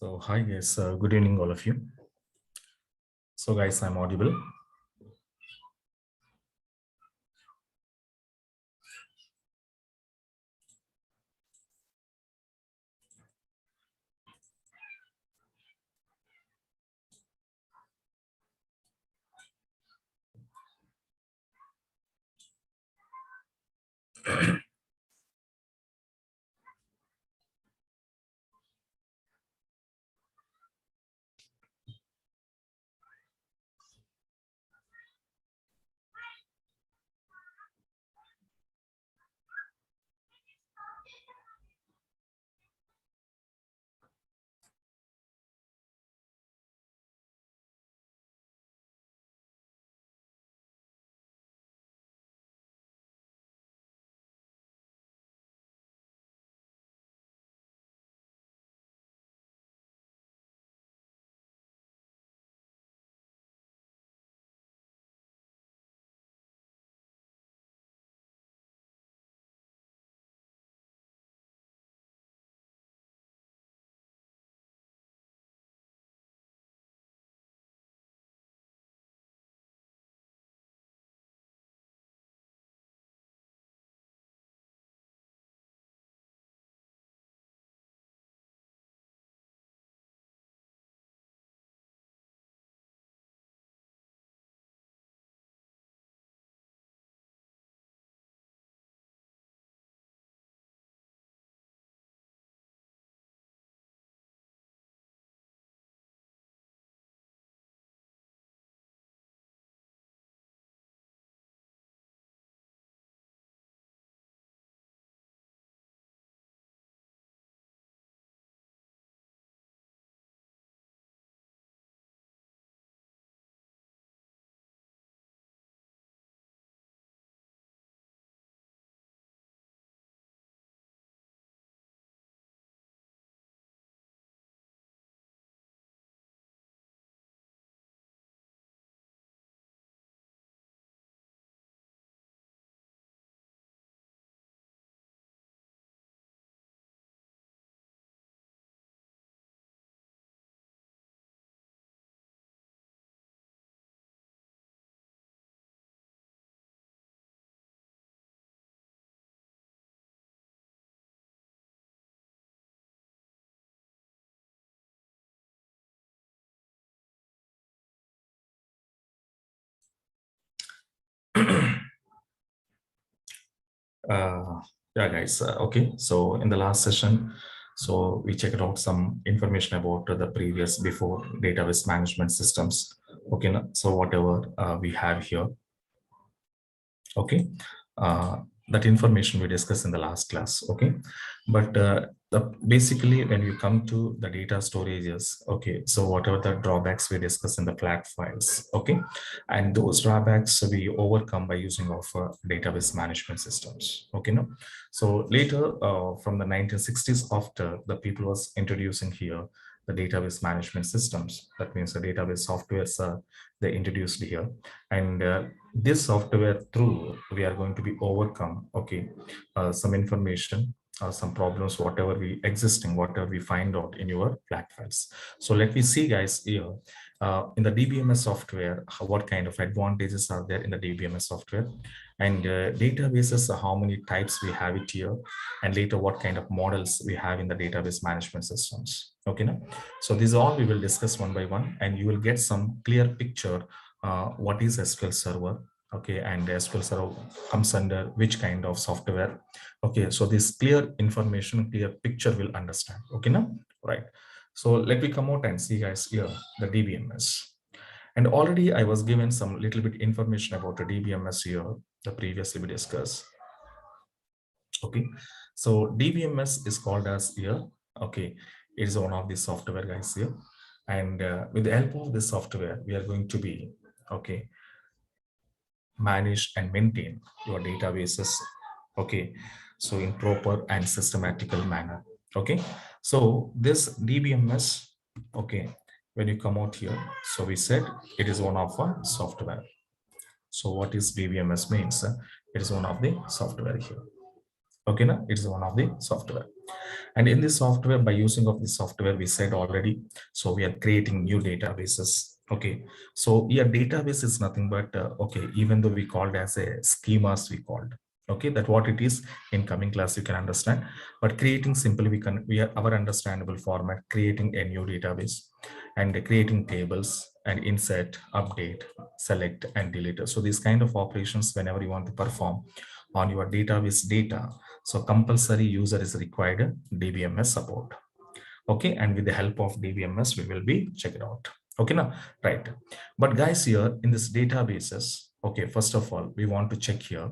So hi guys, good evening all of you. So guys, I'm audible. Uh, yeah, guys. Okay. So in the last session, so we checked out some information about the previous before database management systems. Okay. So whatever we have here. Okay. That information we discussed in the last class. Okay. But basically when you come to the data storages, okay, so whatever the drawbacks we discuss in the flat files, okay, and those drawbacks we overcome by using of database management systems. Okay, no, so later from the 1960s, after the people was introducing here the database management systems, that means the database softwares they introduced here, and this software through we are going to be overcome, okay, some information, some problems, whatever we existing, whatever we find out in your flat files. So let me see guys here in the DBMS software, what kind of advantages are there in the DBMS software, and databases, how many types we have it here, and later what kind of models we have in the database management systems. Okay, now, so these all we will discuss one by one, and you will get some clear picture what is SQL Server, okay, and SQL Server comes under which kind of software. Okay, so this clear information, clear picture will understand. Okay, now, right. So let me come out and see guys here the DBMS. And already I was given some little bit information about the DBMS here, the previously we discussed. Okay, so DBMS is called as here. Okay, it is one of the software guys here, and with the help of this software, we are going to be, okay, manage and maintain your databases, okay, so in proper and systematical manner. Okay, so this DBMS, okay, when you come out here, so we said it is one of our software. So what is DBMS means? It is one of the software here. Okay, now it's one of the software. And in this software, by using of this software, we said already, so we are creating new databases. Okay, so your database is nothing but okay, even though we called as a schemas, we called, okay, that what it is. In coming class you can understand, but creating simply we are our understandable format, creating a new database and creating tables and insert, update, select and delete. So these kind of operations whenever you want to perform on your database data, so compulsory user is required DBMS support. Okay, and with the help of DBMS we will be check it out. Okay, now right, but guys, here in this databases, okay, first of all we want to check here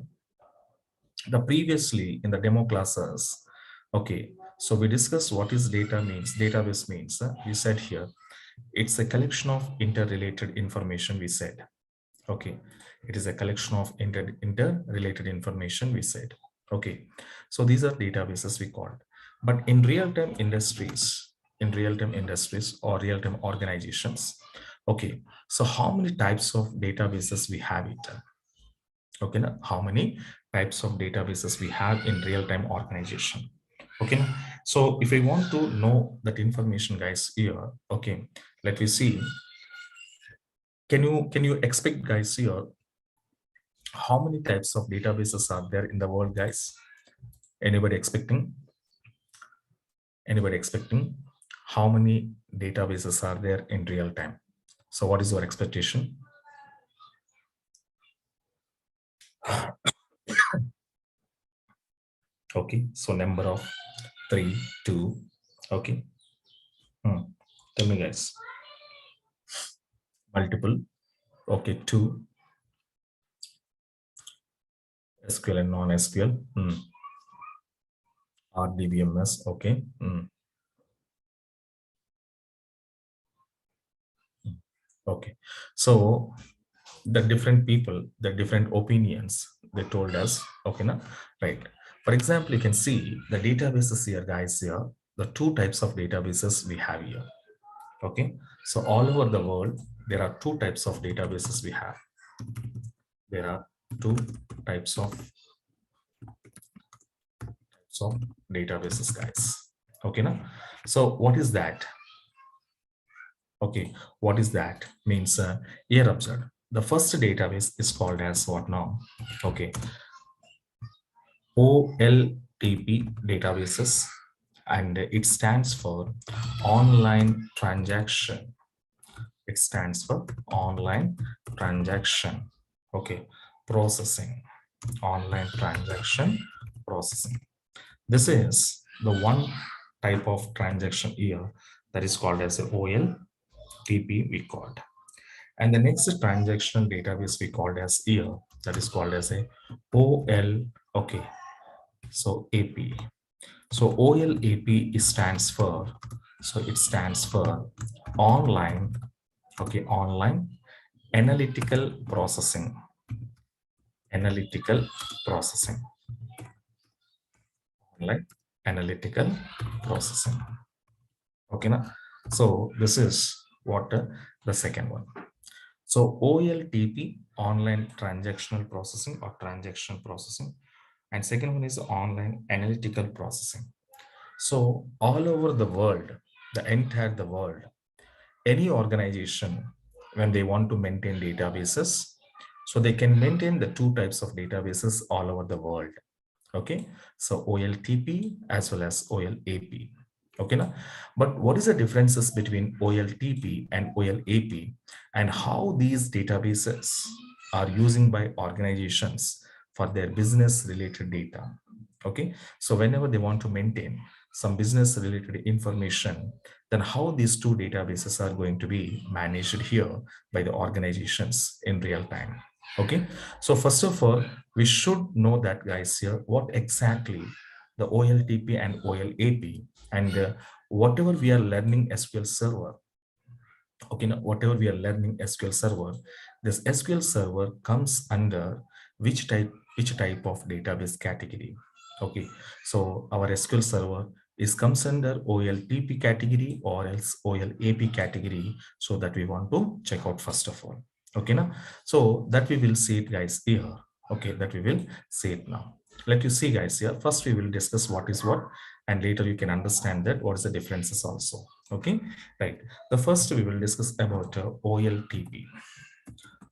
the previously in the demo classes. Okay, so we discussed what is data means. Database means we said here it's a collection of interrelated information, we said. Okay, it is a collection of interrelated information, we said. Okay, so these are databases we called. But in real-time industries, or real-time organizations, okay, so how many types of databases we have it? Okay, now how many types of databases we have in real-time organization? Okay, now, so if I want to know that information, guys, here, okay, let me see. Can you expect, guys, here how many types of databases are there in the world, guys? Anybody expecting? Anybody expecting how many databases are there in real time? So what is your expectation? Okay, so number of 3, 2. Okay, tell me, guys. Multiple. Okay, 2. SQL and non-SQL. RDBMS. Okay. Okay, so the different people, the different opinions, they told us. Okay, now right, for example, you can see the databases here, guys. Here the two types of databases we have here. Okay, so all over the world there are two types of databases we have. There are two types of databases, guys. Okay, now so what is that? Okay, what is that? Means here observe. The first database is called as what now? Okay, OLTP databases, and it stands for online transaction. It stands for online transaction. Okay, processing, online transaction processing. This is the one type of transaction here that is called as a OLTP we called. And the next transactional database we called as here, that is called as a OL. Okay, so AP. So OLAP stands for, so it stands for online, okay, online analytical processing. Analytical processing. Online analytical processing. Okay, now, so this is what the second one. So OLTP, online transactional processing or transaction processing, and second one is online analytical processing. So all over the world, the world, any organization, when they want to maintain databases, so they can maintain the two types of databases all over the world. Okay, so OLTP as well as OLAP. Okay, now, but what is the differences between OLTP and OLAP, and how these databases are using by organizations for their business related data? Okay, so whenever they want to maintain some business related information, then how these two databases are going to be managed here by the organizations in real time. Okay, so first of all, we should know that, guys, here what exactly the OLTP and OLAP, and whatever we are learning SQL Server. Okay, now whatever we are learning SQL Server, this SQL Server comes under which type of database category? Okay, so our SQL Server is comes under OLTP category or else OLAP category, so that we want to check out first of all. Okay, now so that we will see it, guys, here. Okay, that we will see it now. let you see guys here. First we will discuss what is what, and later you can understand that what is the differences also. Okay, right. The first we will discuss about OLTP.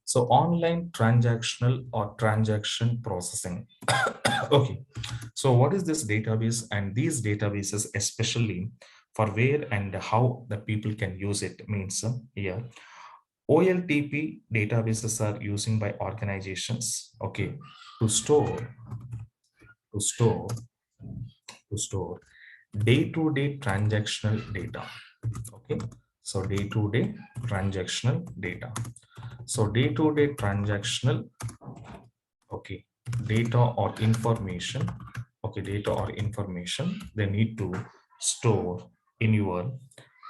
So online transactional or transaction processing. Okay, so what is this database, and these databases especially for where and how the people can use it means here OLTP databases are using by organizations, okay, to store to store to store day-to-day transactional data. Okay, so day-to-day transactional data. So day-to-day transactional, okay, data or information, okay, data or information they need to store in your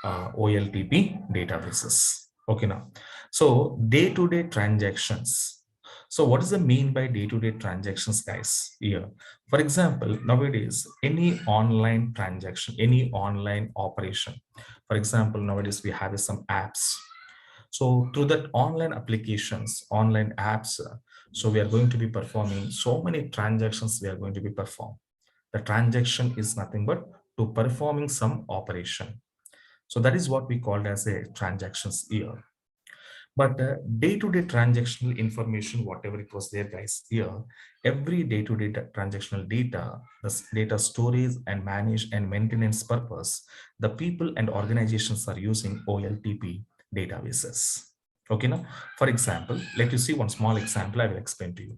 OLTP databases. Okay, now, so day-to-day transactions. So what does it mean by day-to-day transactions, guys? Here, for example, nowadays, any online transaction, any online operation, for example, nowadays we have some apps. So through that online applications, online apps, so we are going to be performing so many transactions we are going to be performed. The transaction is nothing but to performing some operation. So that is what we called as a transactions here. But day-to-day transactional information, whatever it was there, guys, here, every day-to-day transactional data, the data storage and manage and maintenance purpose, the people and organizations are using OLTP databases. Okay, now, for example, let you see one small example I will explain to you.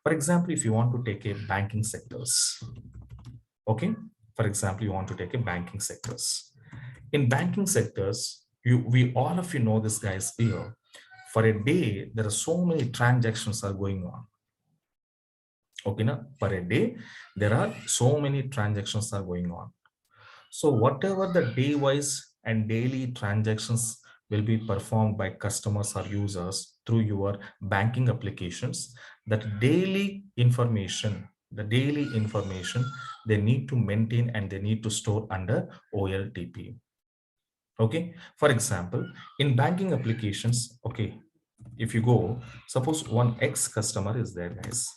For example, if you want to take a banking sectors, okay, for example, you want to take a banking sectors. In banking sectors, we all of you know this, guys, here. For a day, there are so many transactions are going on. Okay, now per a day, there are so many transactions are going on. So whatever the day-wise and daily transactions will be performed by customers or users through your banking applications, that the daily information they need to maintain and they need to store under OLTP. Okay, for example, in banking applications, okay, if you go, suppose one X customer is there, guys.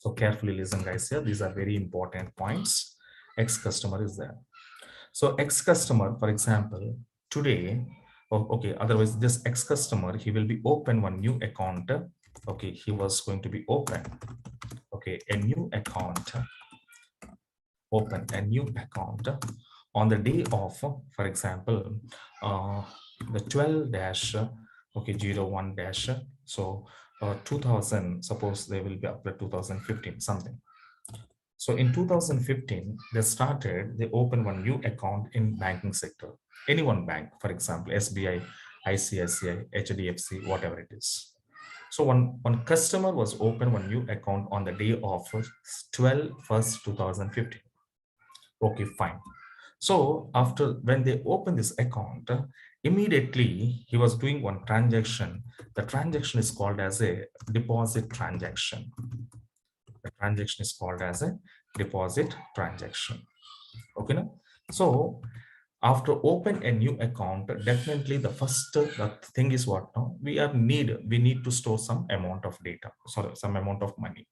So carefully listen, guys, here. These are very important points. X customer is there. So X customer, for example, today, okay, otherwise this X customer, he will be open one new account. Okay, he was going to be open. Okay, a new account, open a new account on the day of, for example, the 12 dash, okay, 01 dash, so 2000, suppose they will be up to 2015 something. So in 2015, they open one new account in banking sector, any one bank, for example, SBI, ICICI, HDFC, whatever it is. So one customer was open one new account on the day of 12/1, 2015. Okay, fine. So after when they open this account, immediately he was doing one transaction. The transaction is called as a deposit transaction. The transaction is called as a deposit transaction. Okay, now, so after open a new account, definitely the first the thing is what now we need to store some amount of data, sorry, some amount of money.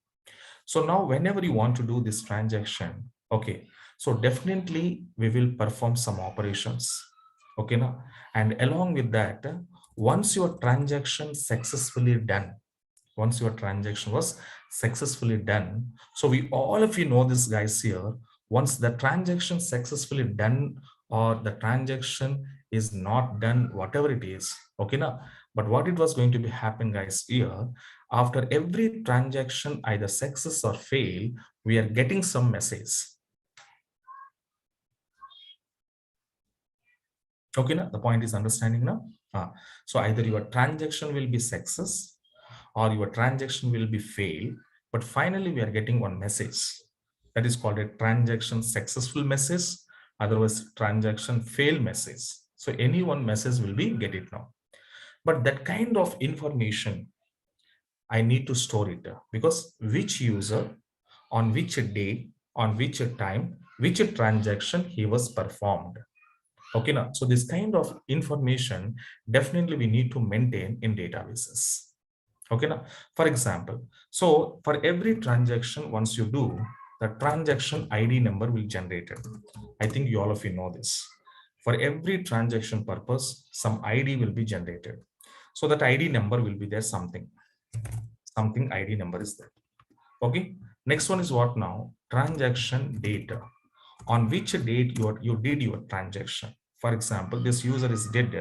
So now whenever you want to do this transaction, okay, so definitely we will perform some operations. Okay, now, and along with that, once your transaction successfully done, once your transaction was successfully done, so we all of you know this, guys, here, once the transaction successfully done or the transaction is not done, whatever it is, okay, now, but what it was going to be happen, guys, here, after every transaction either success or fail, we are getting some message. Okay, now the point is understanding now. So either your transaction will be success or your transaction will be fail, but finally we are getting one message that is called a transaction successful message, otherwise transaction fail message. So any one message will be get it now, but that kind of information I need to store it because which user on which day, on which time, which transaction he was performed. Okay, now, so this kind of information definitely we need to maintain in databases. Okay, now, for example, so for every transaction, once you do, the transaction ID number will generate it. I think you all of you know this. For every transaction purpose, some ID will be generated. So that ID number will be there, something ID number is there. Okay. Next one is what now? Transaction data. On which date you did your transaction. For example, this user is did.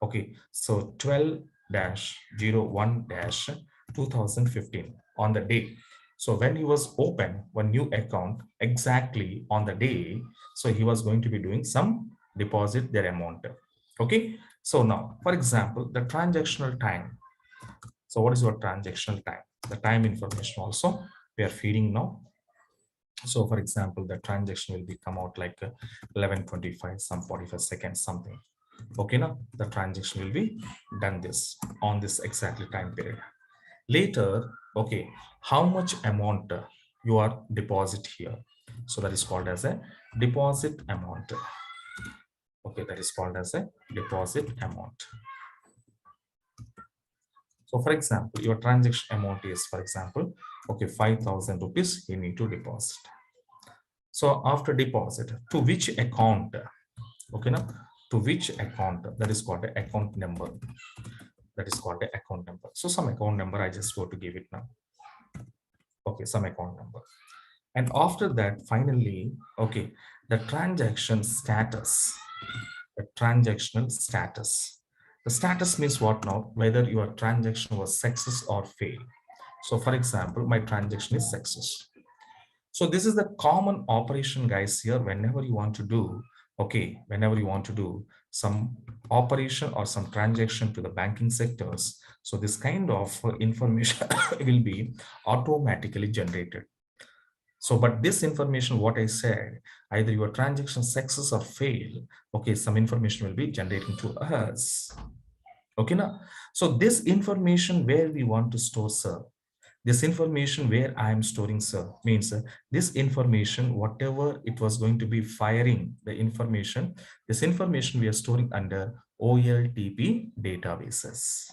Okay. So 12-01-2015 on the day. So when he was open one new account exactly on the day, so he was going to be doing some deposit their amount. Okay. So now, for example, the transactional time. So what is your transactional time? The time information also we are feeding now. So for example, the transaction will be come out like 11:25, some 45 seconds, something. Okay, now the transaction will be done this on this exactly time period. Later, okay, how much amount you are deposit here? So that is called as a deposit amount. Okay, that is called as a deposit amount. So for example, your transaction amount is, for example, okay, 5,000 rupees you need to deposit. So after deposit, to which account? Okay, now to which account? That is called the account number. That is called the account number. So some account number I just go to give it now. Okay, some account number. And after that, finally, okay, the transaction status, the transactional status. The status means what now? Whether your transaction was success or fail. So for example, my transaction is success. So this is the common operation, guys, here whenever you want to do, okay, whenever you want to do some operation or some transaction to the banking sectors. So this kind of information will be automatically generated. So, but this information, what I said, either your transaction success or fail, okay, some information will be generating to us. Okay, now, so this information where we want to store, sir, this information where I am storing, sir, means this information, whatever it was going to be firing the information, this information we are storing under OLTP databases.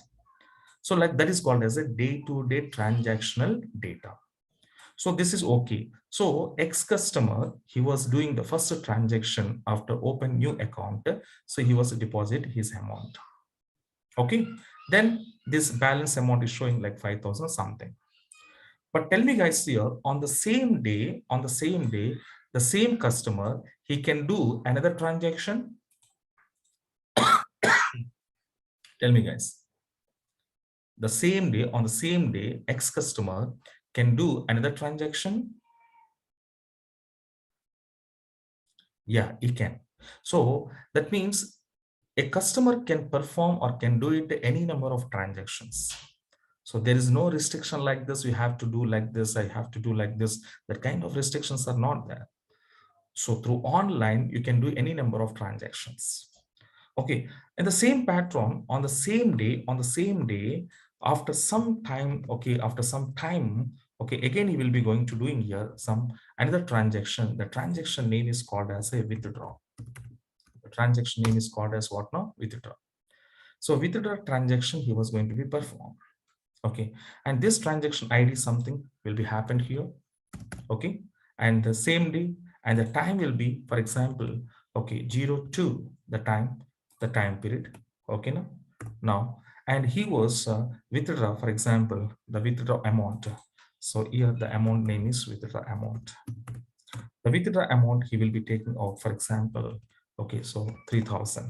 So like that is called as a day-to-day transactional data. So this is okay. So ex-customer, he was doing the first transaction after open new account. So he was to deposit his amount. Okay. Then this balance amount is showing like 5,000 something. But tell me guys here, on the same day, the same customer, he can do another transaction. Tell me guys, the same day, on the same day, ex-customer can do another transaction. Yeah, he can. So that means a customer can perform or can do it any number of transactions. So there is no restriction like this. You have to do like this. I have to do like this. That kind of restrictions are not there. So through online, you can do any number of transactions. Okay. And the same pattern on the same day, after some time, okay, after some time, okay, again, he will be going to doing here some another transaction. The transaction name is called as a withdraw. The transaction name is called as what now? Withdraw. So withdraw transaction, he was going to be performed. Okay. And this transaction ID something will be happened here. Okay. And the same day and the time will be, for example, okay, 02, the time period. Okay. Now, and he was withdraw, for example, the withdraw amount. So here the amount name is withdraw amount. The withdraw amount he will be taking out, for example, okay, so 3,000.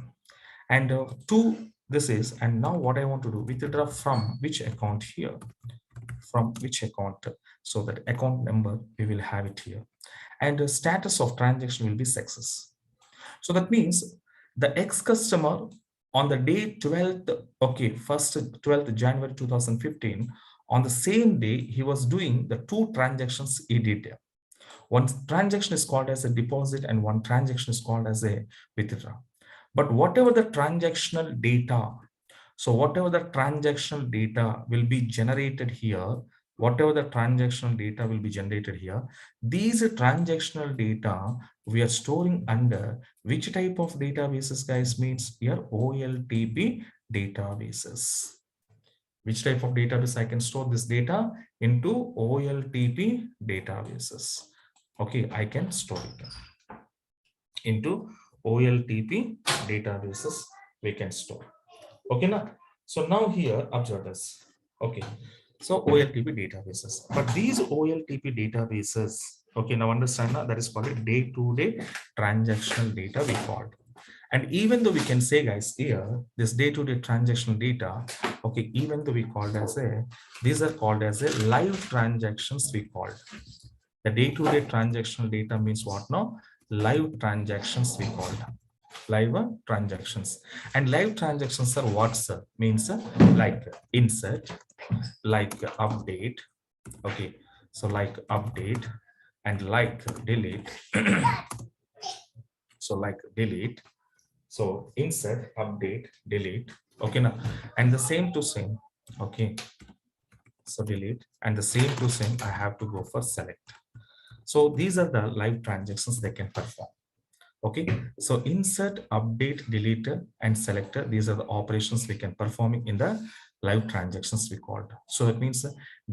And to this is, and now what I want to do, withdraw from which account here? From which account? So that account number, we will have it here. And the status of transaction will be success. So that means the ex-customer on the day 12th, okay, 12th January 2015, on the same day, he was doing the two transactions he did. One transaction is called as a deposit and one transaction is called as a withdraw. But whatever the transactional data, so whatever the transactional data will be generated here, whatever the transactional data will be generated here, these transactional data we are storing under which type of databases, guys? Means here OLTP databases. Which type of database I can store this data? Into OLTP databases. Okay, I can store it into OLTP databases. We can store. Okay, now. So now here, observe this. Okay, so OLTP databases. But these OLTP databases, okay, now understand that is called a day-to-day transactional data we called. And even though we can say, guys, here, this day-to-day transactional data, okay, even though we called as a, these are called as a live transactions we called. The day-to-day transactional data means what now? Live transactions we called. Live transactions. And live transactions are what, sir? Means like insert, like update, okay, so like update and like delete. So like delete, so insert, update, delete, okay, now, and the same to same, okay, so delete, and the same to same I have to go for select. So these are the live transactions they can perform. Okay, so insert, update, deleter, and selector, these are the operations we can perform in the live transactions we called. So that means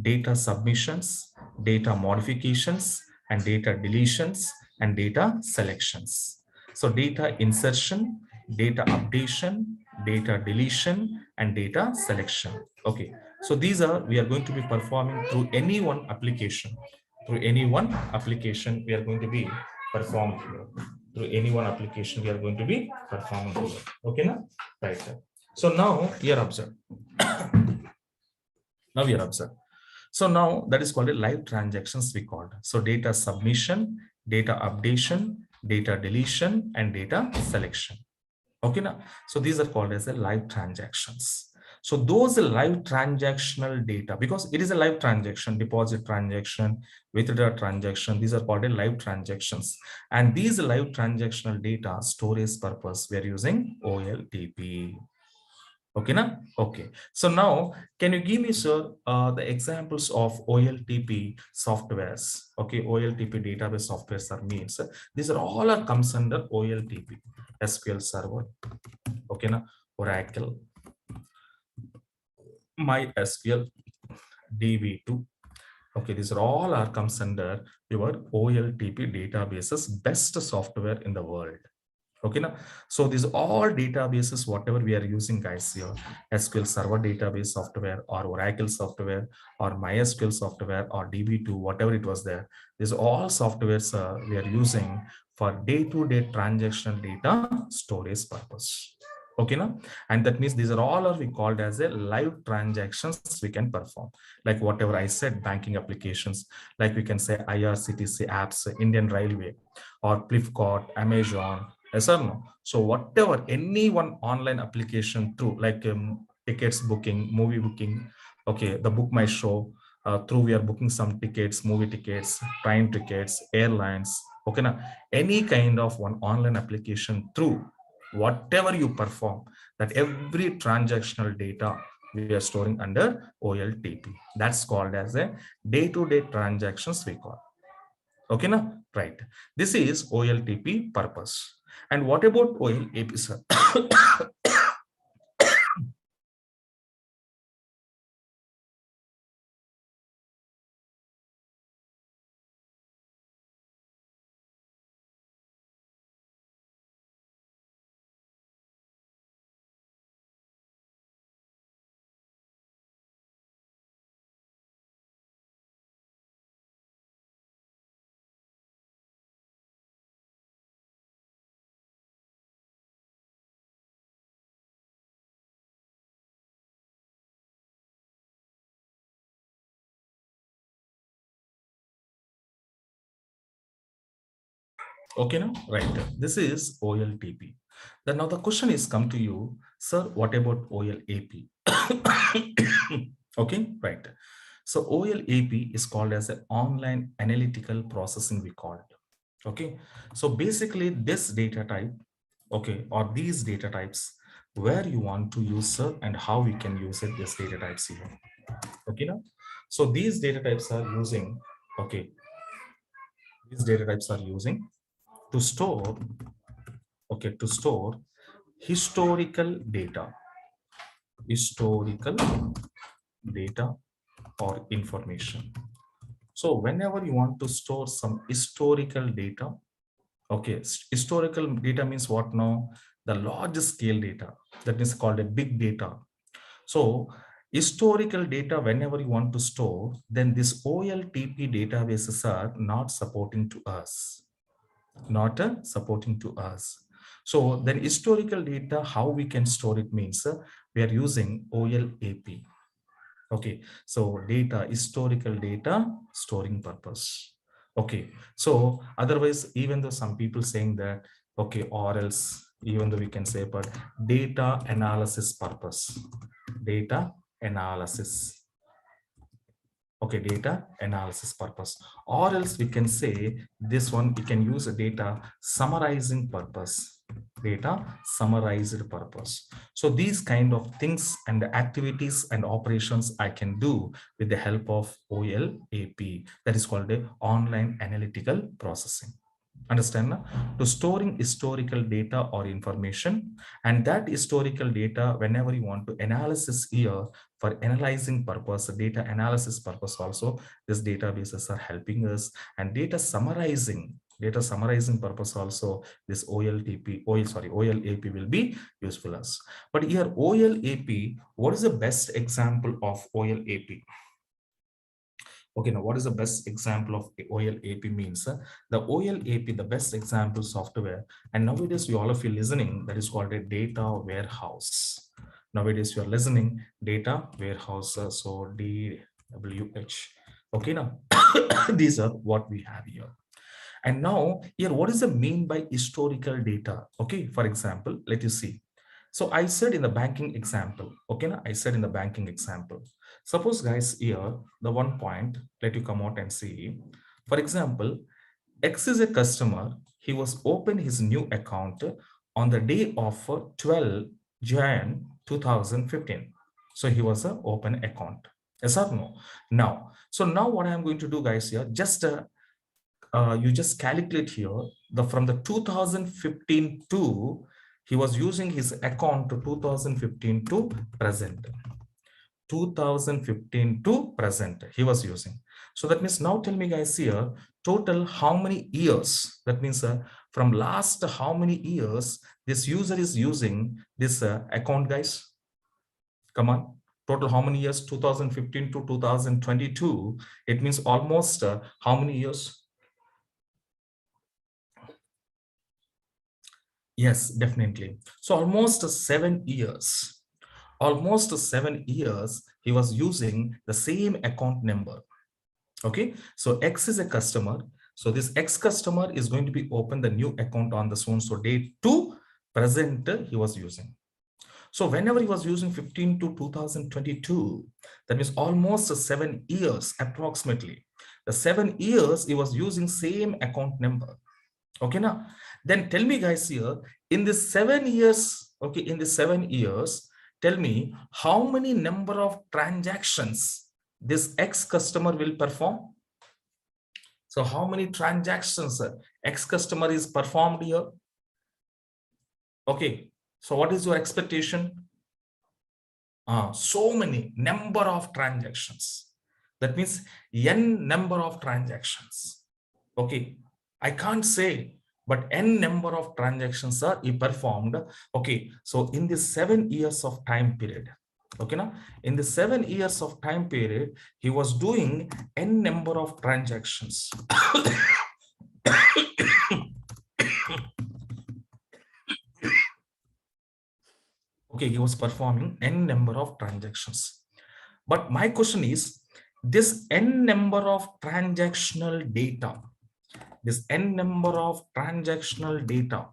data submissions, data modifications, and data deletions, and data selections. So data insertion, data updation, data deletion, and data selection. Okay, so these are, we are going to be performing through any one application. Through any one application, we are going to be performed here. Through any one application, we are going to be performing here. Okay, now, right. So now here observe. Now we are observe. So now that is called a live transactions we called. So data submission, data updation, data deletion, and data selection. Okay, now, so these are called as a live transactions. So those live transactional data, because it is a live transaction, deposit transaction, withdraw transaction, these are called a live transactions. And these live transactional data storage purpose, we are using OLTP. Okay, now? Okay. So now, can you give me, sir, the examples of OLTP softwares? Okay, OLTP database softwares are means. These are all are comes under OLTP. SQL Server. Okay, now Oracle, MySQL, DB2. Okay, these are all are comes under your OLTP databases, best software in the world. Okay, now, so these all databases, whatever we are using, guys, here, SQL Server database software or Oracle software or MySQL software or DB2, whatever it was there, these all softwares we are using for day-to-day transactional data storage purpose. Okay, now, and that means these are all are we called as a live transactions we can perform, like whatever I said, banking applications, like we can say IRCTC apps, Indian Railway, or Flipkart, Amazon. Yes or no? So whatever, any one online application through like tickets booking, movie booking, okay, the Book My Show, through we are booking some tickets, movie tickets, train tickets, airlines, okay, now any kind of one online application through whatever you perform, that every transactional data we are storing under OLTP. That's called as a day-to-day transactions we call. Okay, now, right. This is OLTP purpose. And what about OLAP, sir? Okay, now, right. This is OLTP. Then now the question is come to you, sir, what about OLAP? Okay, right. So OLAP is called as an online analytical processing we call it. Okay, so basically this data type, okay, or these data types, where you want to use, sir, and how we can use it, this data types here. Okay, now, so these data types are using, okay, these data types are using to store, okay, to store historical data, historical data or information. So whenever you want to store some historical data, okay, historical data means what now? The large scale data, that is called a big data. So historical data, whenever you want to store, then this OLTP databases are not supporting to us, not supporting to us. So then historical data, how we can store it means we are using OLAP. Okay, so data, historical data storing purpose. Okay, so otherwise, even though some people saying that, okay, or else, even though we can say, but data analysis purpose, data analysis. Okay, data analysis purpose, or else we can say this one, we can use a data summarizing purpose, data summarized purpose. So these kind of things and activities and operations I can do with the help of OLAP, that is called a online analytical processing. Understand na? To storing historical data or information, and that historical data, whenever you want to analysis here for analyzing purpose, data analysis purpose also, these databases are helping us, and data summarizing purpose also, this OLAP will be useful us. But here OLAP, what is the best example of OLAP? Okay, now what is the best example of OLAP means? The OLAP, the best example software, and nowadays you all of you listening, that is called a data warehouse. Nowadays you are listening data warehouse, so DWH. Okay, now these are what we have here. And now here, what is the mean by historical data? Okay, for example, let you see. So I said in the banking example, okay, I said in the banking example, suppose guys here, the one point, let you come out and see. For example, X is a customer. He was open his new account on the day of 12 Jan 2015. So he was an open account. Yes or no? Now, so now what I'm going to do guys here, just you just calculate here from the 2015 to, he was using his account to 2015 to present. 2015 to present he was using. So that means now tell me guys here, total how many years, that means from last how many years this user is using this account guys? Come on, total how many years? 2015 to 2022, it means almost how many years? Yes, definitely. So almost 7 years. Almost 7 years he was using the same account number. Okay, so X is a customer. So this X customer is going to be open the new account on the so-and-so date to present he was using. So whenever he was using 15 to 2022, that means almost 7 years approximately. The 7 years he was using same account number. Okay, now then tell me guys here, in this 7 years, okay, in the 7 years, tell me how many number of transactions this X customer will perform. So how many transactions X customer is performed here? Okay, so what is your expectation? So many number of transactions. That means n number of transactions. Okay, I can't say, but n number of transactions are performed. Okay, so in this 7 years of time period, okay, now in the 7 years of time period, he was doing n number of transactions. Okay, he was performing n number of transactions. But my question is, this n number of transactional data, this n number of transactional data,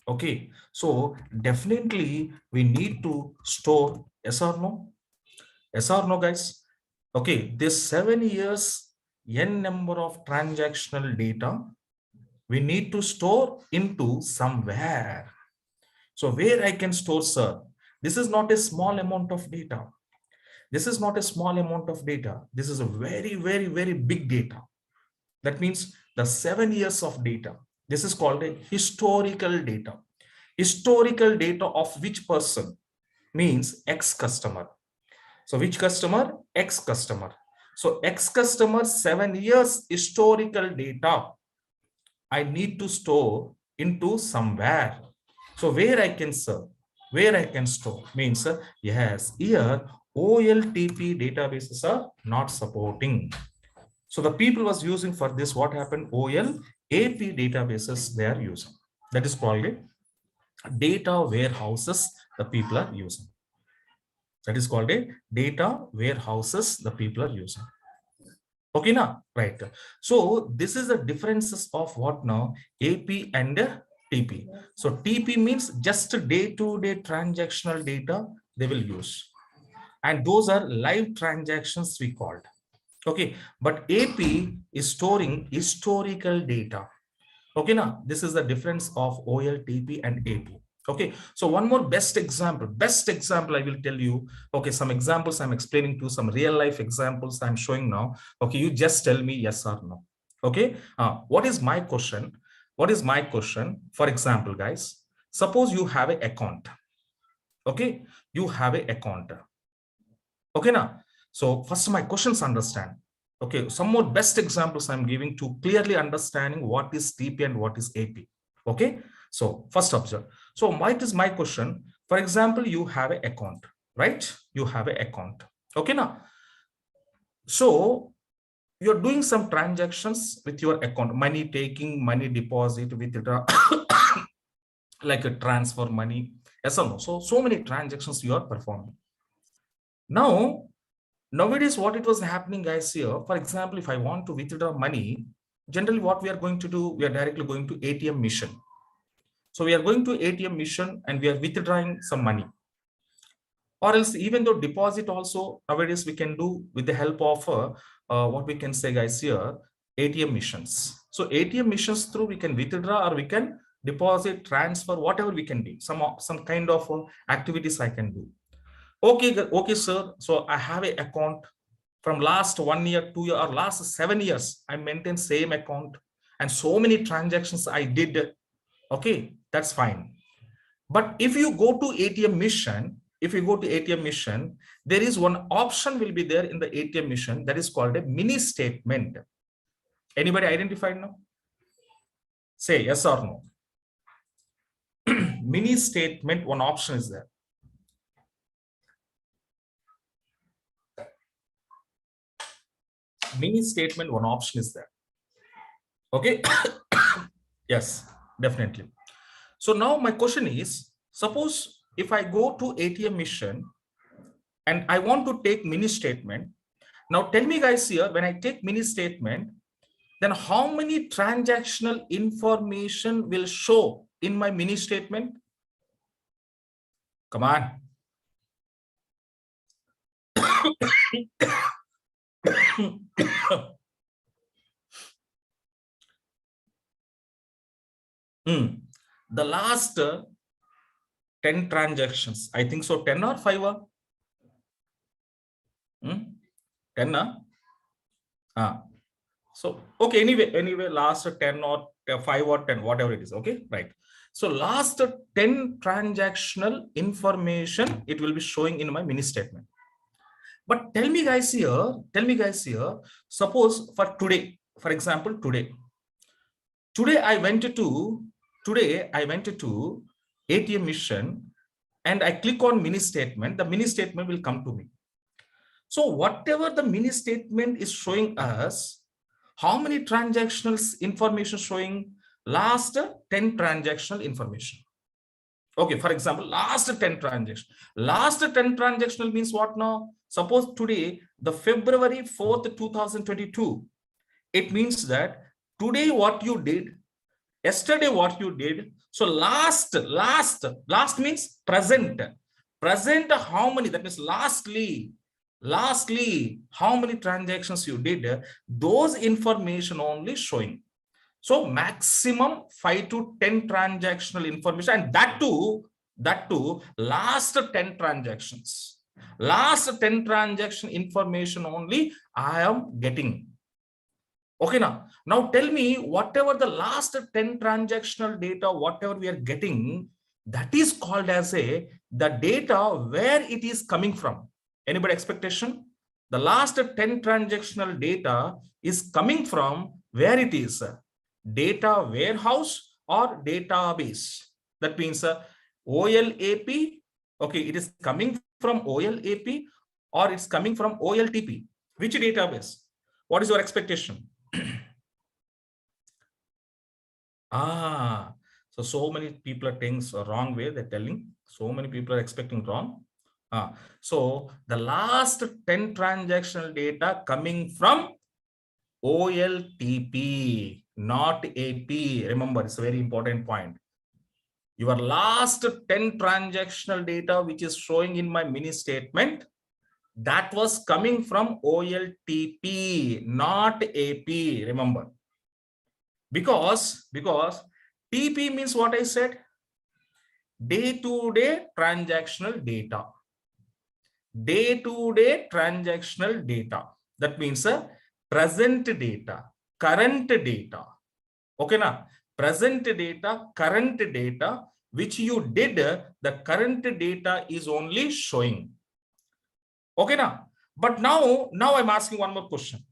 okay, so definitely we need to store, yes or no? Yes or no guys? Okay, this 7 years n number of transactional data we need to store into somewhere. So where I can store, sir? This is not a small amount of data. This is not a small amount of data. This is a very, very, very big data. That means the 7 years of data. This is called a historical data. Historical data of which person? Means X customer. So which customer? X customer. So X customer 7 years historical data I need to store into somewhere. So where I can serve, where I can store means yes, here OLTP databases are not supporting. So the people was using for this, what happened? OLAP databases they are using. That is called a data warehouses the people are using. That is called a data warehouses the people are using. Okay, now, right. So this is the differences of what now? AP and TP. So TP means just day-to-day transactional data they will use. And those are live transactions we called. Okay, but AP is storing historical data. Okay, now this is the difference of OLTP and AP. Okay, so one more best example I will tell you. Okay, some examples I'm explaining to, some real life examples I'm showing now. Okay, you just tell me yes or no. Okay, what is my question? What is my question? For example, guys, suppose you have an account. Okay, you have an account. Okay, now, so first my questions understand. Okay, some more best examples I'm giving to clearly understanding what is TP and what is AP. Okay, so first observe. So what is my question? For example, you have an account, right? You have an account. Okay, now, so you're doing some transactions with your account, money taking, money deposit, withdraw, like a transfer money. Yes or no? So many transactions you are performing. Now, nowadays, what it was happening, guys, here, for example, if I want to withdraw money, generally what we are going to do, we are directly going to ATM machine. So we are going to ATM machine and we are withdrawing some money. Or else, even though deposit also, nowadays we can do with the help of what we can say, guys, here, ATM machines. So ATM machines through we can withdraw or we can deposit, transfer, whatever we can do. Some kind of activities I can do. Okay, sir. So I have an account from last 1 year, 2 year, or last 7 years. I maintain same account and so many transactions I did. Okay, that's fine. But if you go to ATM machine, there is one option will be there in the ATM machine that is called a mini statement. Anybody identified now? Say yes or no. Mini statement, one option is there. Mini statement, one option is there. Okay. Yes, definitely. So now my question is, suppose if I go to ATM machine and I want to take mini statement. Now tell me, guys, here, when I take mini statement, then how many transactional information will show in my mini statement? Come on. The last 10 transactions, I think so, 10 or 5? 10? So, okay, anyway, last 10 or 5 or 10, whatever it is, okay, right. So last 10 transactional information, it will be showing in my mini statement. But tell me guys here, suppose for today, for example, today I went to ATM machine and I click on mini statement, the mini statement will come to me. So whatever the mini statement is showing us, how many transactional information showing? Last 10 transactional information. Okay, for example, last 10 transactions. Last 10 transactional means what now? Suppose today, the February 4th, 2022, it means that today what you did, yesterday what you did. So last means present. Present how many? That means lastly how many transactions you did, those information only showing. So maximum 5 to 10 transactional information, and that too last 10 transactions. Last 10 transaction information only I am getting. Okay, now tell me, whatever the last 10 transactional data, whatever we are getting, that is called as the data where it is coming from. Anybody expectation? The last 10 transactional data is coming from where it is, data warehouse or database. That means OLAP. Okay, it is coming from OLAP or it's coming from OLTP. Which database? What is your expectation? So many people are taking the wrong way. They're telling so many people are expecting wrong. So the last 10 transactional data coming from OLTP, not AP. Remember, it's a very important point. Your last 10 transactional data, which is showing in my mini statement, that was coming from OLTP, not AP. Remember, because TP means what I said, day-to-day transactional data. Day-to-day transactional data. That means present data, current data. Okay, now present data, current data, which you did, the current data is only showing. Okay, now, but now I'm asking one more question.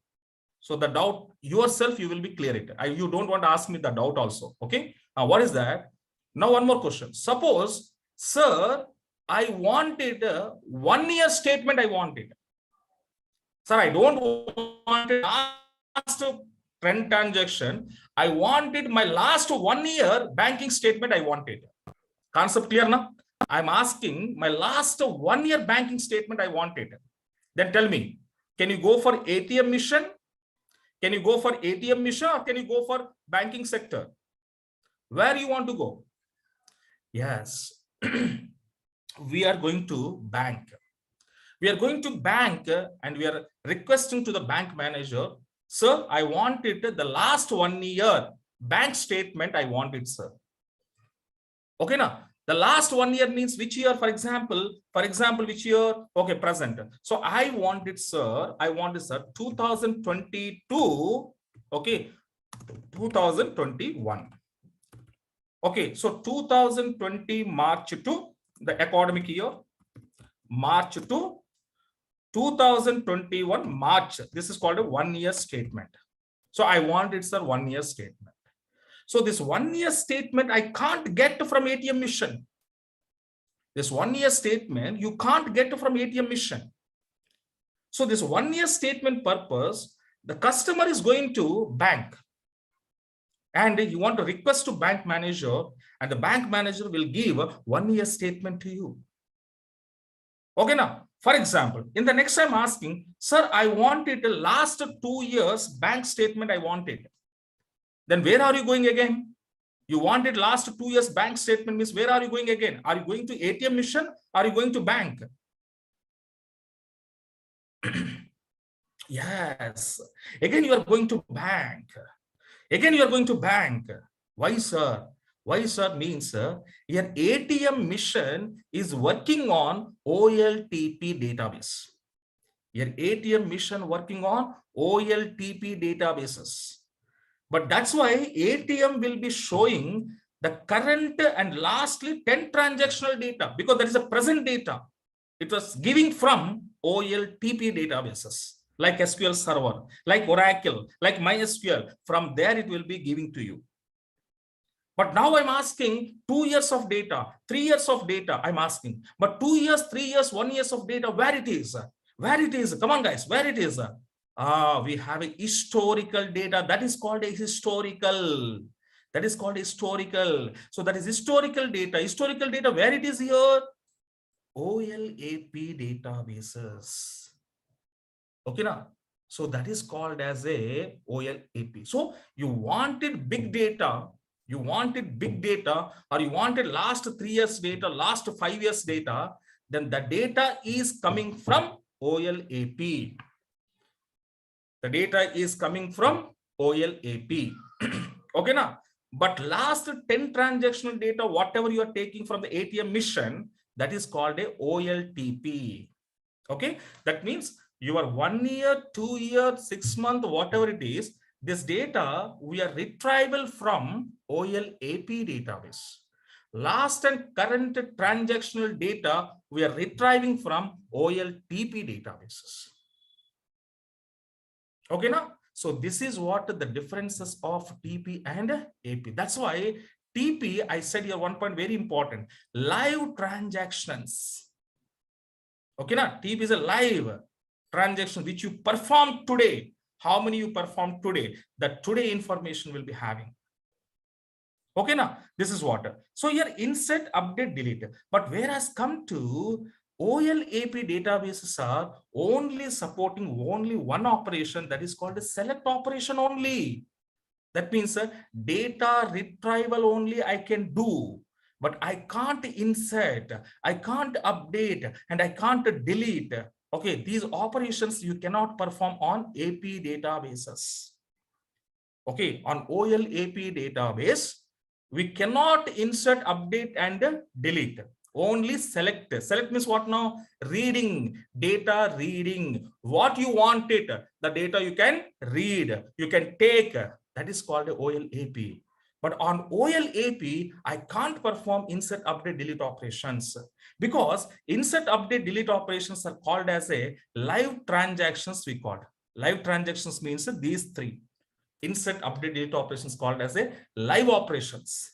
So the doubt yourself, you will be clear it. You don't want to ask me the doubt also. Okay, now what is that? Now one more question. Suppose, sir, I wanted a 1 year statement. I wanted, sir, I don't want it last 10 transaction. I wanted my last 1 year banking statement. I wanted. Concept clear now? I'm asking my last 1 year banking statement. I wanted. Then tell me, can you go for ATM mission? Can you go for ATM mission or can you go for banking sector? Where you want to go? Yes, we are going to bank. We are going to bank and we are requesting to the bank manager, sir, I wanted the last 1 year bank statement. I want it, sir. Okay, now the last 1 year means which year? For example, which year? Okay, present. So I want it, sir. I want it, sir, 2022. Okay, 2021. Okay, so 2020 March to the academic year, March to 2021 March. This is called a 1 year statement. So I want it, sir, 1 year statement. So this 1 year statement I can't get from ATM mission. This 1 year statement you can't get from ATM mission. So this 1 year statement purpose, the customer is going to bank and you want to request to bank manager and the bank manager will give a 1 year statement to you. Okay, now, for example, in the next I'm asking, sir, I wanted the last 2 years bank statement. I wanted. Then where are you going again? You wanted last 2 years bank statement means where are you going again? Are you going to ATM mission? Are you going to bank? Yes. Again, you are going to bank. Again, you are going to bank. Why, sir? Why, sir, means your ATM mission is working on OLTP database. Your ATM mission working on OLTP databases. But that's why ATM will be showing the current and lastly 10 transactional data because that is a present data. It was giving from OLTP databases like SQL Server, like Oracle, like MySQL. From there, it will be giving to you. But now I'm asking 2 years of data, 3 years of data. I'm asking, but 2 years, 3 years, 1 year of data, where it is? Where it is? Come on, guys, where it is? We have a historical data. That is called a historical. That is called historical. So that is historical data. Historical data, where it is here? OLAP databases. Okay, now. So that is called as a OLAP. So you wanted big data. You wanted big data or you wanted last 3 years data, last 5 years data. Then the data is coming from OLAP. The data is coming from OLAP. Okay, now, but last 10 transactional data, whatever you are taking from the ATM mission, that is called a OLTP. Okay, that means your 1 year, 2 year, 6 month, whatever it is, this data we are retrieval from OLAP database. Last and current transactional data we are retrieving from OLTP databases. Okay, now, so this is what the differences of TP and AP. That's why TP, I said here one point very important, live transactions. Okay, now TP is a live transaction which you perform today. How many you perform today? That today information will be having. Okay, now this is what. So here insert, update, delete. But whereas come to OLAP databases are only supporting only one operation, that is called a select operation only. That means data retrieval only I can do, but I can't insert, I can't update, and I can't delete. Okay, these operations you cannot perform on AP databases. Okay, on OLAP database, we cannot insert, update, and delete. Only select. Select means what now? Reading, data reading. What you want it, the data you can read, you can take. That is called OLAP. But on OLAP, I can't perform insert, update, delete operations because insert, update, delete operations are called as a live transactions. We call live transactions means these three. Insert, update, delete operations called as a live operations.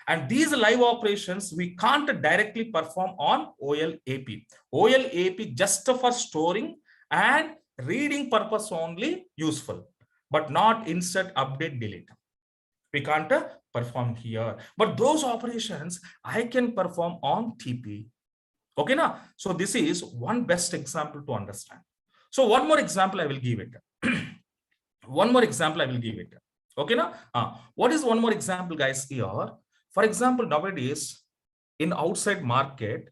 And these live operations we can't directly perform on OLAP. OLAP just for storing and reading purpose only useful, but not insert, update, delete. We can't perform here. But those operations I can perform on TP. Okay, now, so this is one best example to understand. So one more example I will give it. One more example I will give it. Okay, now, what is one more example, guys? Here, for example, nowadays in outside market,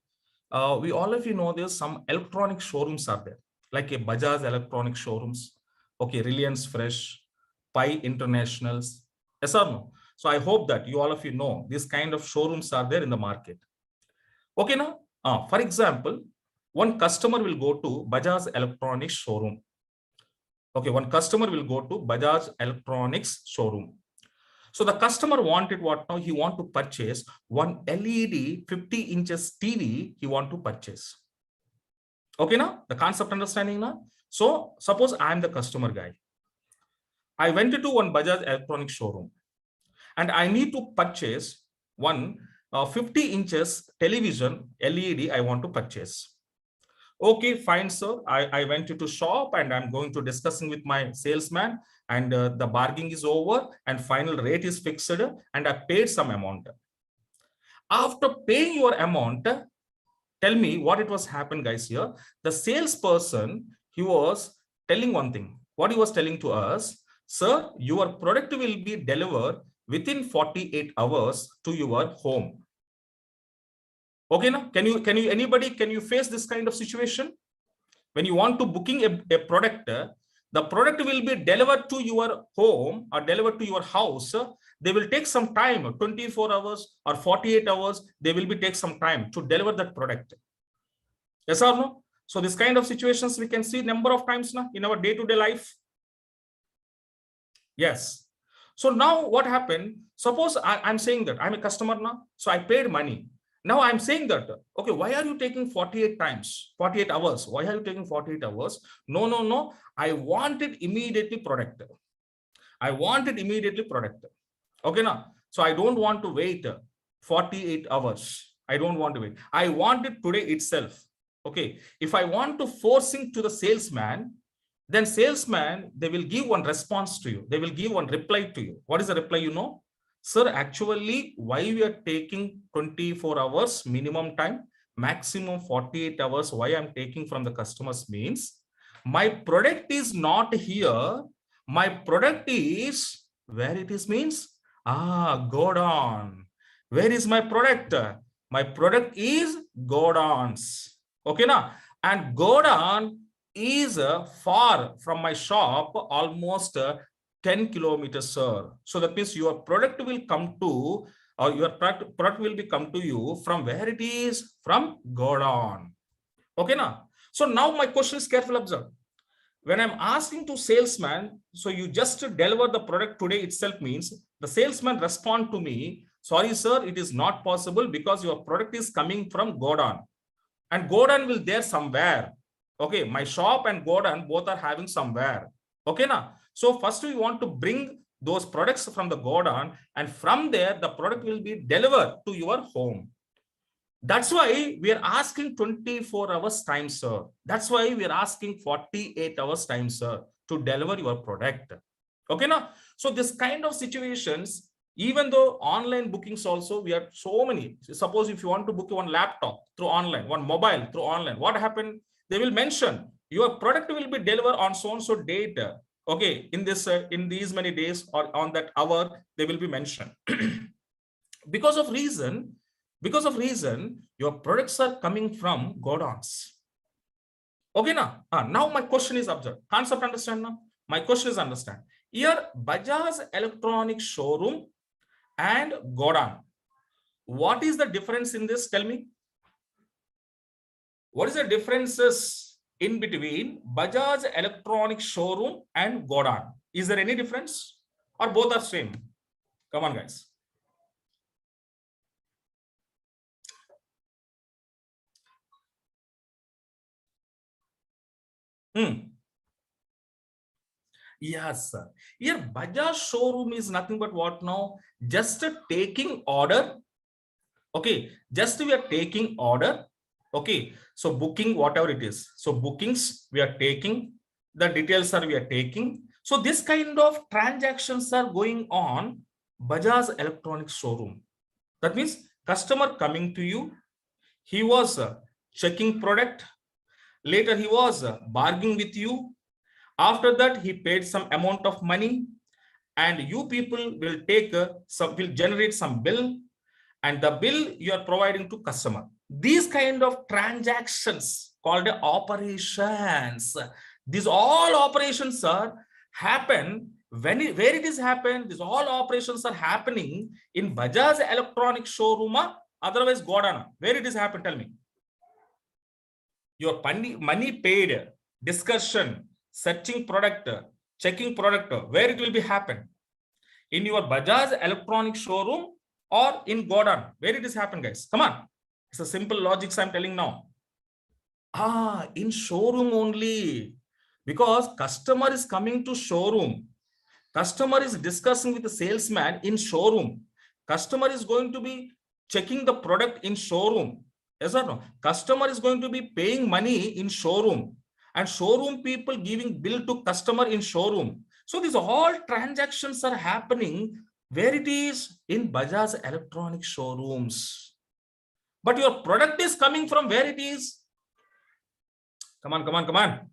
we all of you know there's some electronic showrooms are there, like a Bajaj electronic showrooms. Okay, Reliance Fresh, Pi Internationals. Yes or no? So I hope that you all of you know this kind of showrooms are there in the market. Okay, now, for example, one customer will go to Bajaj electronics showroom. Okay, one customer will go to Bajaj Electronics showroom. So the customer wanted what now? He want to purchase one LED 50 inches TV. He want to purchase. Okay, now the concept understanding now. So suppose I am the customer guy. I went to one Bajaj Electronics showroom and I need to purchase one 50 inches television LED. I want to purchase. Okay, fine, sir. I went to shop and I'm going to discussing with my salesman and the bargaining is over and final rate is fixed and I paid some amount. After paying your amount, tell me what it was happened, guys. Here, the salesperson, he was telling one thing. What he was telling to us, sir, your product will be delivered within 48 hours to your home. Okay, now can you face this kind of situation? When you want to booking a product, the product will be delivered to your home or delivered to your house. They will take some time, 24 hours or 48 hours. They will be take some time to deliver that product. Yes or no? So this kind of situations we can see number of times now in our day-to-day life. Yes. So now what happened? Suppose I'm saying that I'm a customer now. So I paid money. Now I'm saying that, okay, why are you taking 48 hours? Why are you taking 48 hours? No. I want it immediately product. I want it immediately product. Okay, now. So I don't want to wait 48 hours. I don't want to wait. I want it today itself. Okay. If I want to forcing to the salesman, then salesman, they will give one response to you. They will give one reply to you. What is the reply? You know? Sir, actually, why we are taking 24 hours minimum time, maximum 48 hours, why I'm taking from the customers means my product is not here. My product is where it is means, godown. Where is my product? My product is godowns. Okay, now, and godown is far from my shop, almost 10 kilometers, sir. So that means your product will come to, or your product will be come to you from where it is, from godown. Okay, now. So now my question is, careful observe. When I'm asking to salesman, so you just deliver the product today itself means the salesman respond to me, Sorry, sir, it is not possible because your product is coming from Godown. And Godown will there somewhere. Okay, my shop and Godown both are having somewhere. Okay, now. So first we want to bring those products from the Godown, and from there the product will be delivered to your home. That's why we are asking 24 hours time, sir. That's why we are asking 48 hours time, sir, to deliver your product. Okay, now. So this kind of situations, even though online bookings also, we have so many. Suppose if you want to book one laptop through online, one mobile through online, what happened? They will mention your product will be delivered on so and so date. Okay, in this in these many days or on that hour, they will be mentioned. Because of reason, your products are coming from Godowns. Okay, now. Now my question is observed. Concept understand now? My question is understand. Here, Bajaj Electronic Showroom and Godown. What is the difference in this? Tell me. What is the differences in between Bajaj Electronic Showroom and Godown? Is there any difference or both are same? Come on, guys. Yes, sir. Here, Bajaj Showroom is nothing but what now? Just taking order. Okay, just we are taking order. Okay, so booking whatever it is. So bookings we are taking, the details are we are taking. So this kind of transactions are going on Bajaj Electronic Showroom. That means customer coming to you, he was checking product. Later he was bargaining with you. After that, he paid some amount of money, and you people will take will generate some bill, and the bill you are providing to customer. These kind of transactions called operations. These all operations are happen when where it is happened. These all operations are happening in Bajaj Electronic Showroom, otherwise Godown. Where it is happened? Tell me. Your money paid, discussion, searching product, checking product, where it will be happen? In your Bajaj Electronic Showroom or in Godown? Where it is happen, guys? Come on. It's a simple logic I'm telling now. In showroom only. Because customer is coming to showroom. Customer is discussing with the salesman in showroom. Customer is going to be checking the product in showroom. Yes or no? Customer is going to be paying money in showroom. And showroom people giving bill to customer in showroom. So these all transactions are happening where it is in Bajaj Electronic Showrooms. But your product is coming from where it is? Come on.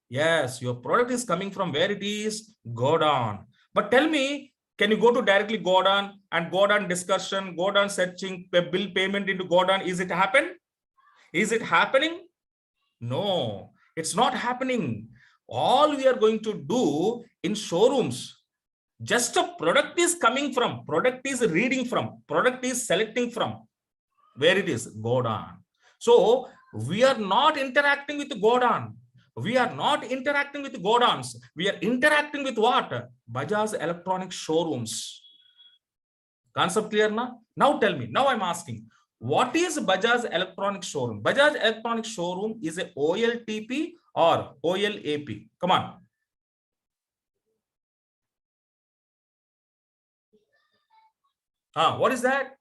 Yes, your product is coming from where it is? Godown. But tell me, can you go to directly Godown and Godown discussion, Godown searching, bill payment into Godown? Is it happen? Is it happening? No, it's not happening. All we are going to do in showrooms, just a product is coming from, product is reading from, product is selecting from, where it is? Godown. So we are not interacting with Godown. We are not interacting with Godowns. We are interacting with what? Bajaj Electronic Showrooms. Concept clear now? Now tell me, now I'm asking, what is Bajaj Electronic Showroom? Bajaj Electronic Showroom is a OLTP or OLAP? Come on. What is that?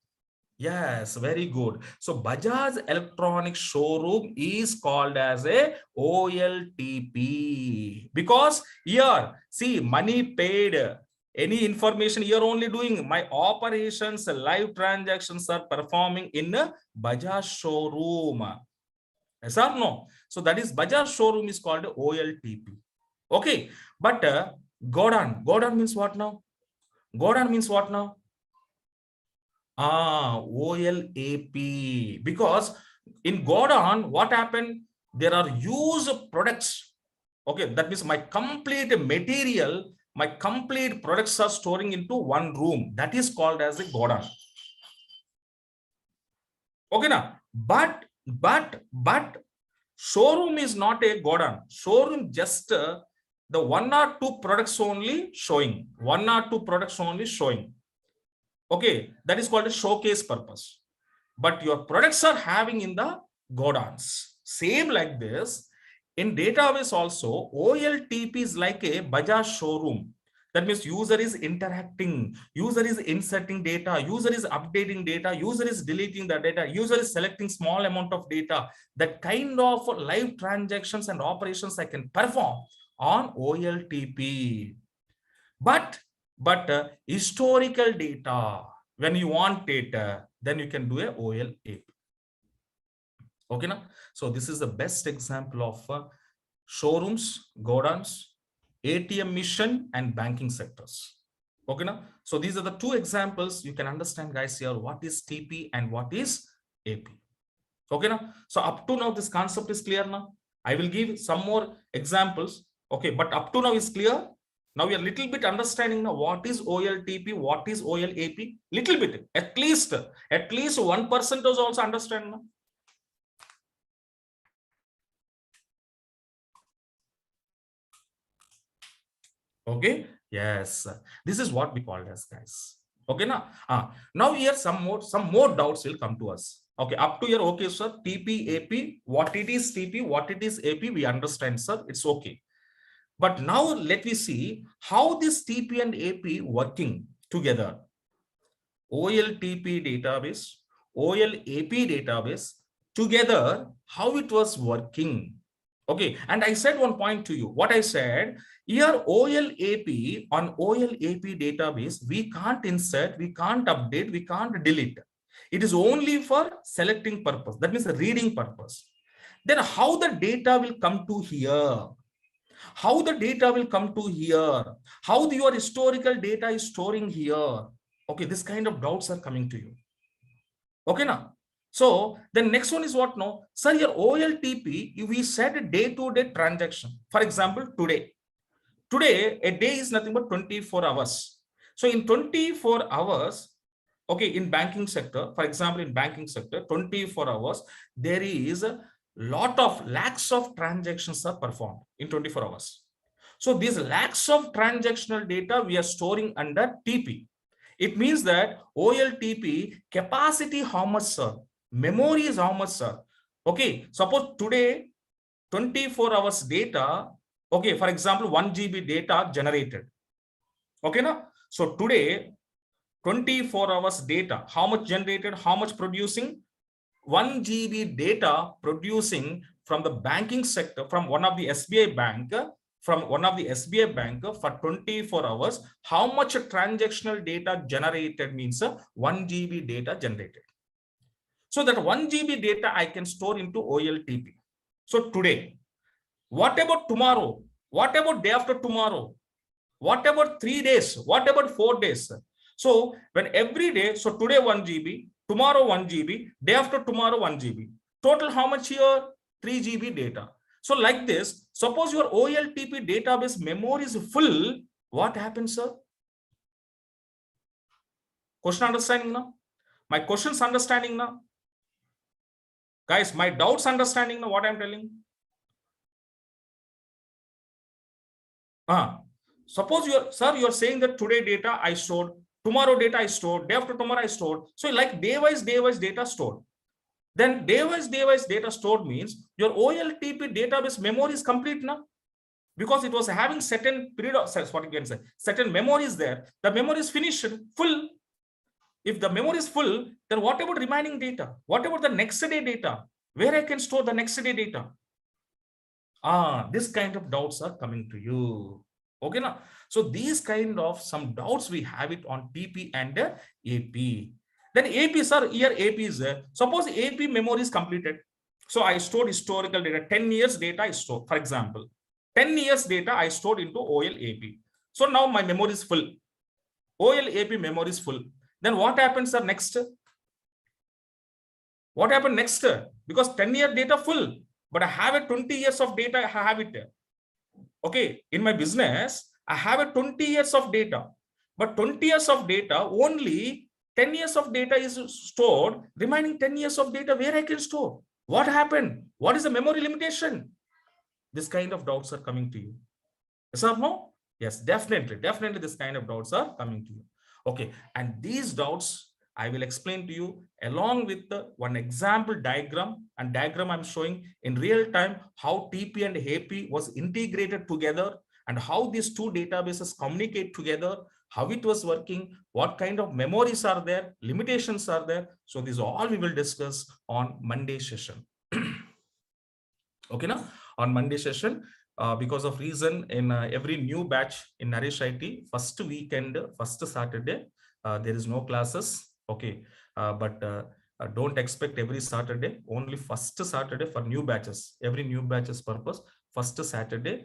Yes, very good. So Bajaj Electronic Showroom is called as a OLTP because here, see, money paid, any information you're only doing, my operations, live transactions are performing in a Bajaj Showroom. Yes or no? So that is Bajaj Showroom is called OLTP. Okay, but Godown means what now? Godown means what now? OLAP. Because in Godown, what happened? There are used products. Okay, that means my complete material, my complete products are storing into one room. That is called as a Godown. Okay, now, but showroom is not a Godown. Showroom just the the one or two products only showing, one or two products only showing. Okay, that is called a showcase purpose. But your products are having in the godowns. Same like this, in database also, OLTP is like a Bajaj showroom. That means user is interacting, user is inserting data, user is updating data, user is deleting the data, user is selecting small amount of data. That kind of live transactions and operations I can perform on OLTP. But historical data, when you want data, then you can do a OLAP. Okay, now, so this is the best example of showrooms, godowns, ATM mission, and banking sectors. Okay, now, so these are the two examples you can understand, guys, here what is TP and what is AP. Okay, now, so up to now this concept is clear. Now I will give some more examples. Okay, but up to now is clear. Now we are little bit understanding now what is OLTP, what is OLAP. Little bit, at least 1% does also understand now. Okay, yes, this is what we call as, guys. Okay, now here some more doubts will come to us. Okay, up to here, okay, sir. TP, AP, what it is TP, what it is AP, we understand, sir. It's okay. But now let me see how this TP and AP working together. OLTP database, OLAP database together, how it was working. Okay, and I said one point to you. What I said here, OLAP on OLAP database, we can't insert, we can't update, we can't delete. It is only for selecting purpose. That means the reading purpose. Then how the data will come to here? How the data will come to here? How your historical data is storing here? Okay, this kind of doubts are coming to you. Okay, now. So the next one is what now? Sir, your OLTP, we said a day-to-day transaction. For example, today, a day is nothing but 24 hours. So in 24 hours, okay, in banking sector, for example, in banking sector, 24 hours, there is a lot of lakhs of transactions are performed in 24 hours. So these lakhs of transactional data we are storing under TP. It means that OLTP capacity how much, sir? Memory is how much, sir? Okay, suppose today 24 hours data, okay, for example, 1 GB data generated. Okay, now, so today 24 hours data, how much generated, how much producing? 1 GB data producing from the banking sector, from one of the SBI bank, for 24 hours, how much transactional data generated means 1 GB data generated. So that 1 GB data I can store into OLTP. So today, what about tomorrow? What about day after tomorrow? What about 3 days? What about 4 days? So when every day, so today 1 GB, tomorrow 1 GB, day after tomorrow 1 GB. Total how much here? 3 GB data. So like this, suppose your OLTP database memory is full, what happens, sir? Question understanding now? My questions understanding now? Guys, my doubts understanding now what I'm telling? Suppose you're saying that today data I stored, tomorrow data I stored, day after tomorrow I stored. So like day-wise data stored. Then day-wise data stored means your OLTP database memory is complete now, because it was having certain period of, what you can say, certain memory is there. The memory is finished, full. If the memory is full, then what about remaining data? What about the next day data? Where I can store the next day data? This kind of doubts are coming to you. Okay, now. So these kind of some doubts we have it on TP and AP. Then AP, sir, here AP is there. Suppose AP memory is completed. So I stored historical data, 10 years data I stored, for example. 10 years data I stored into OLAP. So now my memory is full. OLAP memory is full. Then what happens, sir, next? What happened next? Because 10-year data full, but I have a 20 years of data, I have it. Okay, in my business, I have a 20 years of data, but 20 years of data, only 10 years of data is stored, remaining 10 years of data, where I can store? What happened? What is the memory limitation? This kind of doubts are coming to you. Yes or no? Yes, definitely. Definitely this kind of doubts are coming to you. Okay. And these doubts I will explain to you along with the one example diagram, and diagram I'm showing in real time how TP and AP was integrated together and how these two databases communicate together, how it was working, what kind of memories are there, limitations are there. So these all we will discuss on Monday session. Okay, now on Monday session, because of reason in every new batch in Nourish IT, first weekend, first Saturday, there is no classes. Okay, but don't expect every Saturday, only first Saturday for new batches. Every new batches purpose, first Saturday,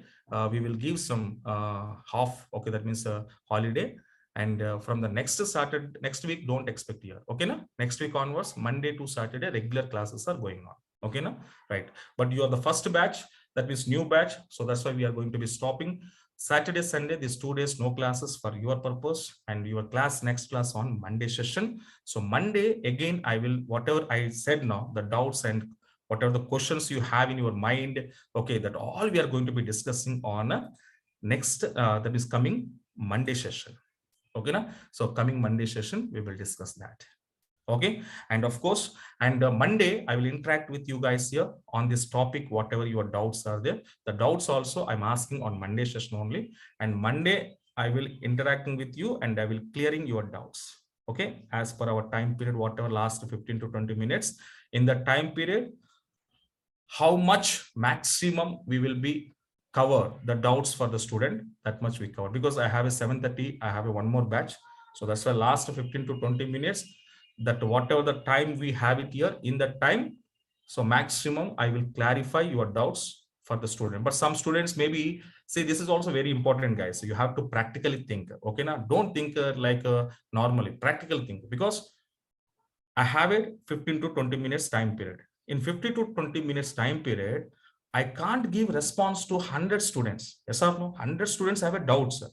we will give some half. Okay, that means a holiday. And from the next Saturday, next week, don't expect here. Okay, now next week onwards, Monday to Saturday, regular classes are going on. Okay, now right. But you are the first batch, that means new batch. So that's why we are going to be stopping Saturday, Sunday, these 2 days, no classes for your purpose, and your class, next class on Monday session. So Monday, again, I will, whatever I said now, the doubts and whatever the questions you have in your mind, okay, that all we are going to be discussing on next, that is coming Monday session. Okay, na? So coming Monday session, we will discuss that. Okay, and of course, and Monday I will interact with you guys here on this topic, whatever your doubts are there. The doubts also I'm asking on Monday session only, and Monday I will interacting with you and I will clearing your doubts. Okay, as per our time period, whatever last 15 to 20 minutes in the time period, how much maximum we will be cover the doubts for the student, that much we cover, because I have a 7:30, I have a one more batch. So that's why last 15 to 20 minutes, that whatever the time we have it here, in that time, so maximum I will clarify your doubts for the student. But some students maybe see, this is also very important, guys. So you have to practically think. Okay, now don't think like normally, practical think, because I have it 15 to 20 minutes time period. In 50 to 20 minutes time period, I can't give response to 100 students. Yes or no? 100 students have a doubt, sir.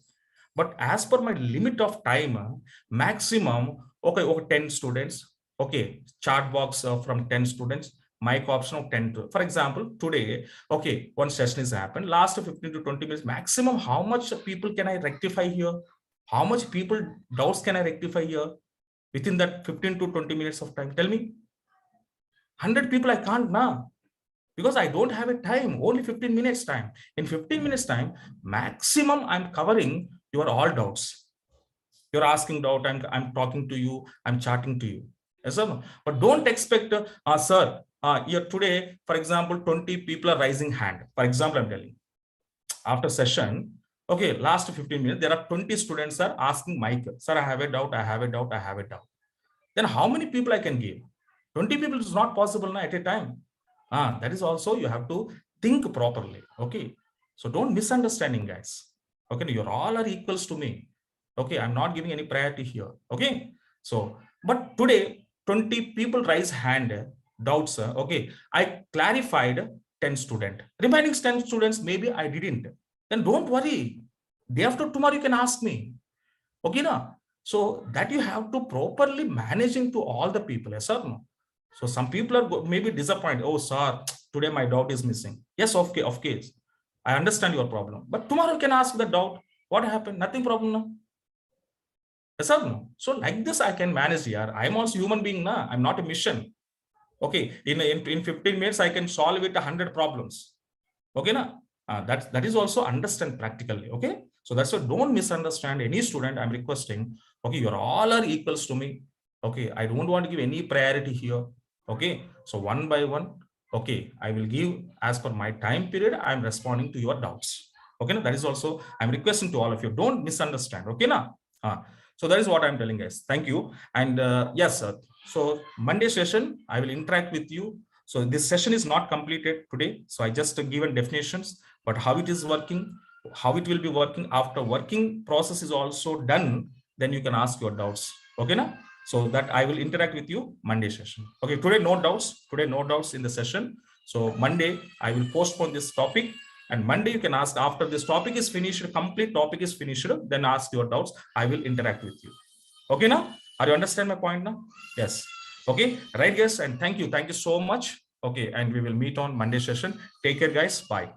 But as per my limit of time, maximum, okay, 10 students, okay, chat box from 10 students, mic option of 10 to, for example, today, okay, one session is happened, last 15 to 20 minutes, maximum, how much people can I rectify here? How much people doubts can I rectify here? Within that 15 to 20 minutes of time, tell me. 100 people I can't now, because I don't have a time, only 15 minutes time. In 15 minutes time, maximum I'm covering your all doubts. You're asking doubt, I'm talking to you, I'm chatting to you. Yes, sir? But don't expect, sir, here today, for example, 20 people are raising hand. For example, I'm telling, after session, okay, last 15 minutes, there are 20 students are asking Mike, sir, I have a doubt, I have a doubt, I have a doubt. Then how many people I can give? 20 people is not possible na, at a time. That is also, you have to think properly. Okay, so don't misunderstanding, guys. Okay, you're all are equals to me. Okay, I'm not giving any priority here. Okay, so but today 20 people raise hand, doubts. Okay, I clarified 10 student. Remaining 10 students, maybe I didn't. Then don't worry. Day after tomorrow you can ask me. Okay, na? So that you have to properly managing to all the people, yes or no? So some people are maybe disappointed. Oh, sir, today my doubt is missing. Yes, okay, of course. I understand your problem. But tomorrow you can ask the doubt. What happened? Nothing problem now. Yes or no? So like this, I can manage here. I'm also human being now. I'm not a mission. Okay, in 15 minutes, I can solve it 100 problems. Okay, na? That is also understand practically. Okay, so that's why don't misunderstand any student. I'm requesting. Okay, you're all are equals to me. Okay, I don't want to give any priority here. Okay, so one by one, okay, I will give as per my time period. I'm responding to your doubts. Okay, na? That is also I'm requesting to all of you. Don't misunderstand. Okay, na? So that is what I'm telling, guys. Thank you. And yes, sir. So Monday session, I will interact with you. So this session is not completed today. So I just given definitions, but how it is working, how it will be working after working process is also done, then you can ask your doubts. Okay, na? So that I will interact with you Monday session. Okay, today no doubts. Today no doubts in the session. So Monday I will postpone this topic. And Monday you can ask after this topic is finished, complete topic is finished, then ask your doubts. I will interact with you. Okay, now? Are you understand my point now? Yes. Okay, right, guys, and thank you so much. Okay, and we will meet on Monday session. Take care, guys. Bye.